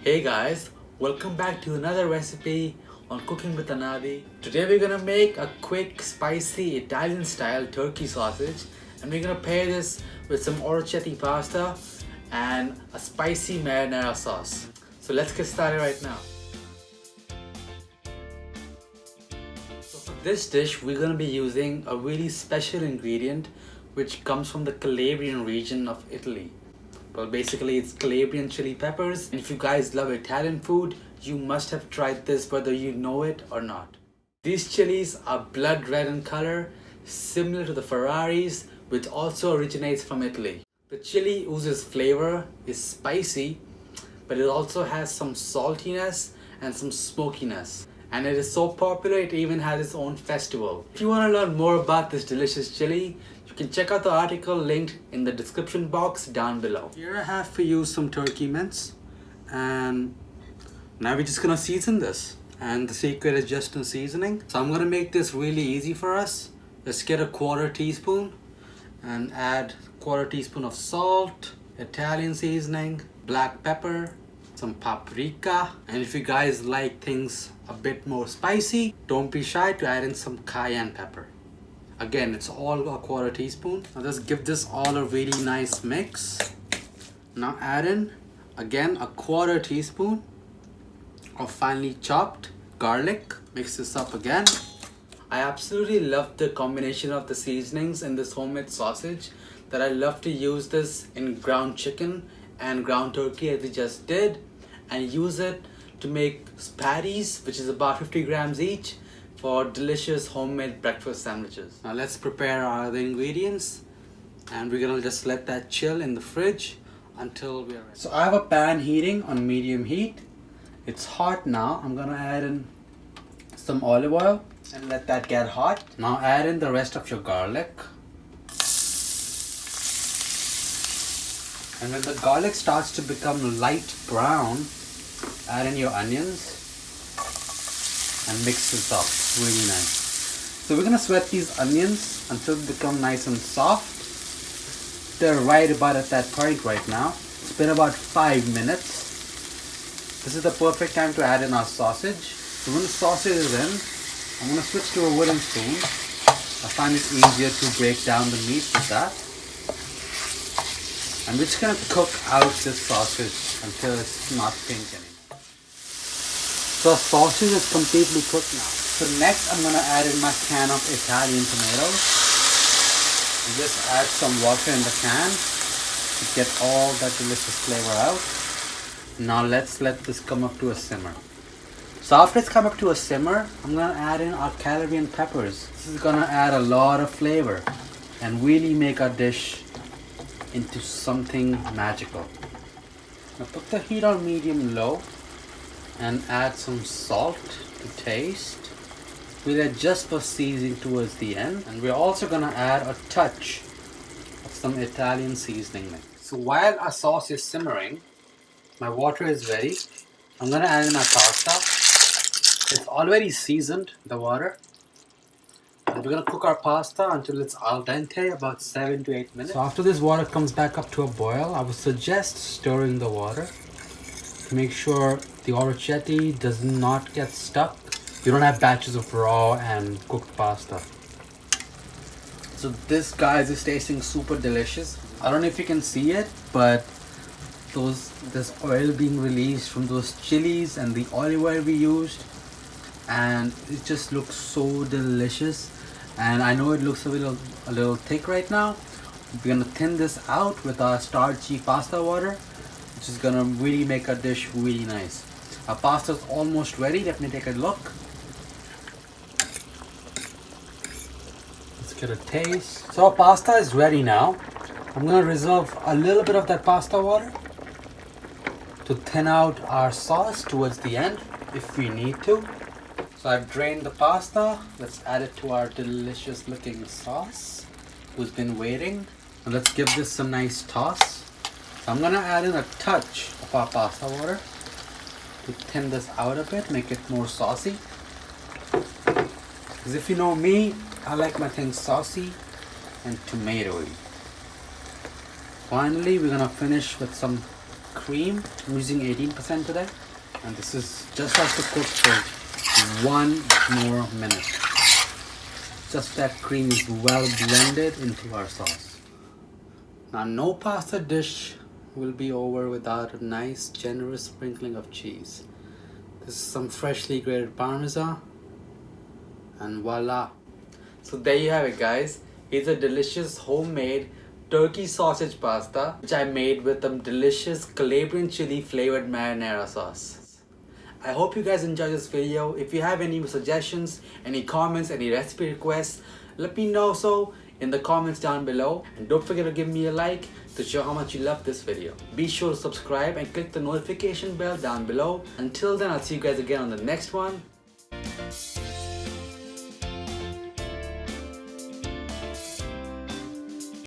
Hey guys, welcome back to another recipe on Cooking with Anadi. Today we're gonna make a quick, spicy Italian style turkey sausage, and we're gonna pair this with some orecchiette pasta and a spicy marinara sauce. So let's get started right now. So for this dish we're gonna be using a really special ingredient which comes from the Calabrian region of Italy. Well, basically it's Calabrian chili peppers, and if you guys love Italian food, you must have tried this whether you know it or not. These chilies are blood red in color, similar to the Ferraris, which also originates from Italy. The chili oozes flavor, is spicy, but it also has some saltiness and some smokiness. And it is so popular it even has its own festival. If you want to learn more about this delicious chili, you can check out the article linked in the description box down below. Here I have for you some turkey mince, and now we're just gonna season this. And the secret is just in seasoning. So I'm gonna make this really easy for us. Let's get a 1/4 teaspoon and add 1/4 teaspoon of salt, Italian seasoning, black pepper, some paprika, and if you guys like things a bit more spicy, don't be shy to add in some cayenne pepper. Again, it's all a 1/4 teaspoon. Now just give this all a really nice mix. Now add in again a 1/4 teaspoon of finely chopped garlic. Mix this up again. I absolutely love the combination of the seasonings in this homemade sausage, that I love to use this in ground chicken and ground turkey as we just did, and use it to make patties, which is about 50 grams each, for delicious homemade breakfast sandwiches. Now let's prepare our other ingredients, and we're gonna just let that chill in the fridge until we're ready. So I have a pan heating on medium heat. It's hot now. I'm gonna add in some olive oil and let that get hot. Now add in the rest of your garlic. And when the garlic starts to become light brown, add in your onions and mix this up really nice. So we're gonna sweat these onions until they become nice and soft. They're right about at that point right now. It's been about 5 minutes. This is the perfect time to add in our sausage. So when the sausage is in, I'm gonna switch to a wooden spoon. I find it easier to break down the meat with that. I'm just gonna cook out this sausage until it's not pink anymore. So the sausage is completely cooked now. So next I'm gonna add in my can of Italian tomatoes. And just add some water in the can to get all that delicious flavor out. Now let's let this come up to a simmer. So after it's come up to a simmer, I'm gonna add in our Calabrian peppers. This is gonna add a lot of flavor and really make our dish into something magical. Now put the heat on medium low and add some salt to taste. We'll adjust for seasoning towards the end, and we're also gonna add a touch of some Italian seasoning mix. So while our sauce is simmering, my water is ready. I'm gonna add in my pasta. It's already seasoned, the water. And we're gonna cook our pasta until it's al dente, about 7 to 8 minutes. So after this water comes back up to a boil, I would suggest stirring the water to make sure the orecchiette does not get stuck. You don't have batches of raw and cooked pasta. So this, guys, is tasting super delicious. I don't know if you can see it, but this oil being released from those chilies and the olive oil we used, and it just looks so delicious. And I know it looks a little thick right now. We're gonna thin this out with our starchy pasta water, which is gonna really make our dish really nice. Our pasta is almost ready. Let me take a look. Let's get a taste. So our pasta is ready now. I'm gonna reserve a little bit of that pasta water to thin out our sauce towards the end if we need to. So I've drained the pasta. Let's add it to our delicious looking sauce, who's been waiting. And let's give this some nice toss. So I'm gonna add in a touch of our pasta water to thin this out a bit, make it more saucy. Because if you know me, I like my things saucy and tomatoey. Finally, we're gonna finish with some cream. I'm using 18% today. And this is just has to cook for 1 more minute. Just that cream is well blended into our sauce. Now no pasta dish will be over without a nice generous sprinkling of cheese. This is some freshly grated parmesan. And voila. So there you have it, guys. It's a delicious homemade turkey sausage pasta which I made with some delicious Calabrian chili flavored marinara sauce. I hope you guys enjoyed this video. If you have any suggestions, any comments, any recipe requests, let me know so in the comments down below. And don't forget to give me a like to show how much you love this video. Be sure to subscribe and click the notification bell down below. Until then, I'll see you guys again on the next one.